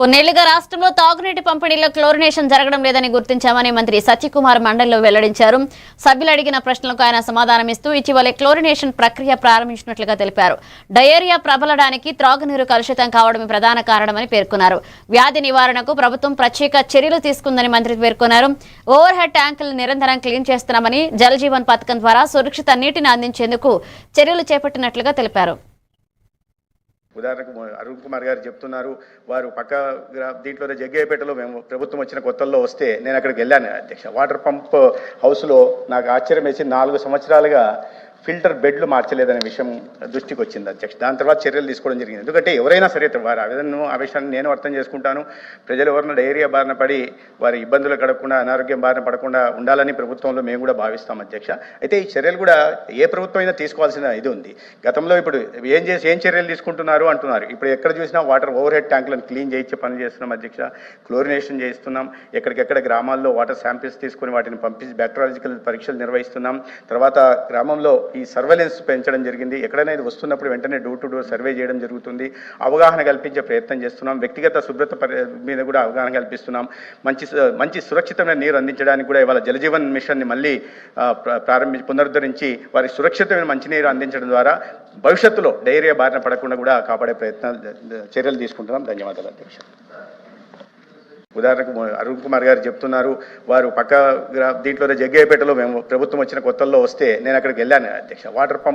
కొన్నేళ్లుగా రాష్ట్రంలో తాగునీటి పంపిణీలో క్లోరినేషన్ జరగడం లేదని గుర్తించామని మంత్రి సత్యకుమార్ మండలిలో వెల్లడించారు. సభ్యులు అడిగిన ప్రశ్నలకు ఆయన సమాధానమిస్తూ ఇటీవలే క్లోరినేషన్ ప్రక్రియ ప్రారంభించినట్లుగా తెలిపారు. డయేరియా ప్రబలడానికి త్రాగునీరు కలుషితం కావడమే ప్రధాన కారణమని పేర్కొన్నారు. వ్యాధి నివారణకు ప్రభుత్వం ప్రత్యేక చర్యలు తీసుకుందని మంత్రి పేర్కొన్నారు. ఓవర్ హెడ్ ట్యాంకులను నిరంతరం క్లీన్ చేస్తున్నామని జల్ జీవన్ పథకం ద్వారా సురక్షిత నీటిని అందించేందుకు చర్యలు చేపట్టినట్లుగా తెలిపారు. ఉదాహరణకు అరుణ్ కుమార్ గారు చెప్తున్నారు, వారు పక్క దీంట్లో జగ్గయ్యపేటలో మేము ప్రభుత్వం వచ్చిన కొత్తల్లో వస్తే నేను అక్కడికి వెళ్ళాను అధ్యక్ష. వాటర్ పంప్ హౌస్లో నాకు ఆశ్చర్యం వేసి 4 సంవత్సరాలుగా ఫిల్టర్ బెడ్లు మార్చలేదనే విషయం దృష్టికి వచ్చింది అధ్యక్ష. దాని తర్వాత చర్యలు తీసుకోవడం జరిగింది. ఎందుకంటే ఎవరైనా సరే వారు ఆ విషయాన్ని నేను అర్థం చేసుకుంటాను. ప్రజలు ఎవరైనా డయేరియా బారిన పడి వారి ఇబ్బందులు గడపకుండా అనారోగ్యం బారిన పడకుండా ఉండాలని ప్రభుత్వంలో మేము కూడా భావిస్తాం అధ్యక్ష. అయితే ఈ చర్యలు కూడా ఏ ప్రభుత్వం అయినా తీసుకోవాల్సిన ఇది ఉంది. గతంలో ఇప్పుడు ఏం చర్యలు తీసుకుంటున్నారు అంటున్నారు. ఇప్పుడు ఎక్కడ చూసినా వాటర్ ఓవర్ హెడ్ ట్యాంకులను క్లీన్ చేయించే పని చేస్తున్నాం అధ్యక్ష. క్లోరినేషన్ చేస్తున్నాం. ఎక్కడికెక్కడ గ్రామాల్లో వాటర్ శాంపిల్స్ తీసుకొని వాటిని పంపించి బ్యాక్టీరియాలజికల్ పరీక్షలు నిర్వహిస్తున్నాం. తర్వాత గ్రామంలో ఈ సర్వేలెన్స్ పెంచడం జరిగింది. ఎక్కడైనా ఇది వస్తున్నప్పుడు వెంటనే డోర్ టు డోర్ సర్వే చేయడం జరుగుతుంది. అవగాహన కల్పించే ప్రయత్నం చేస్తున్నాం. వ్యక్తిగత శుభ్రత మీద కూడా అవగాహన కల్పిస్తున్నాం. మంచి సురక్షితమైన నీరు అందించడానికి కూడా ఇవాళ జలజీవన్ మిషన్ని మళ్ళీ పునరుద్ధరించి వారికి సురక్షితమైన మంచినీరు అందించడం ద్వారా భవిష్యత్తులో డయేరియా బారిన పడకుండా కూడా కాపాడే చర్యలు తీసుకుంటున్నాం. ధన్యవాదాలు అధ్యక్ష. ఉదాహరణకు అరుణ్ కుమార్ గారు చెప్తున్నారు, వారు పక్క దీంట్లో జగ్గయ్యపేటలో మేము ప్రభుత్వం వచ్చిన కొత్తల్లో వస్తే నేను అక్కడికి వెళ్ళాను అధ్యక్ష. Water pump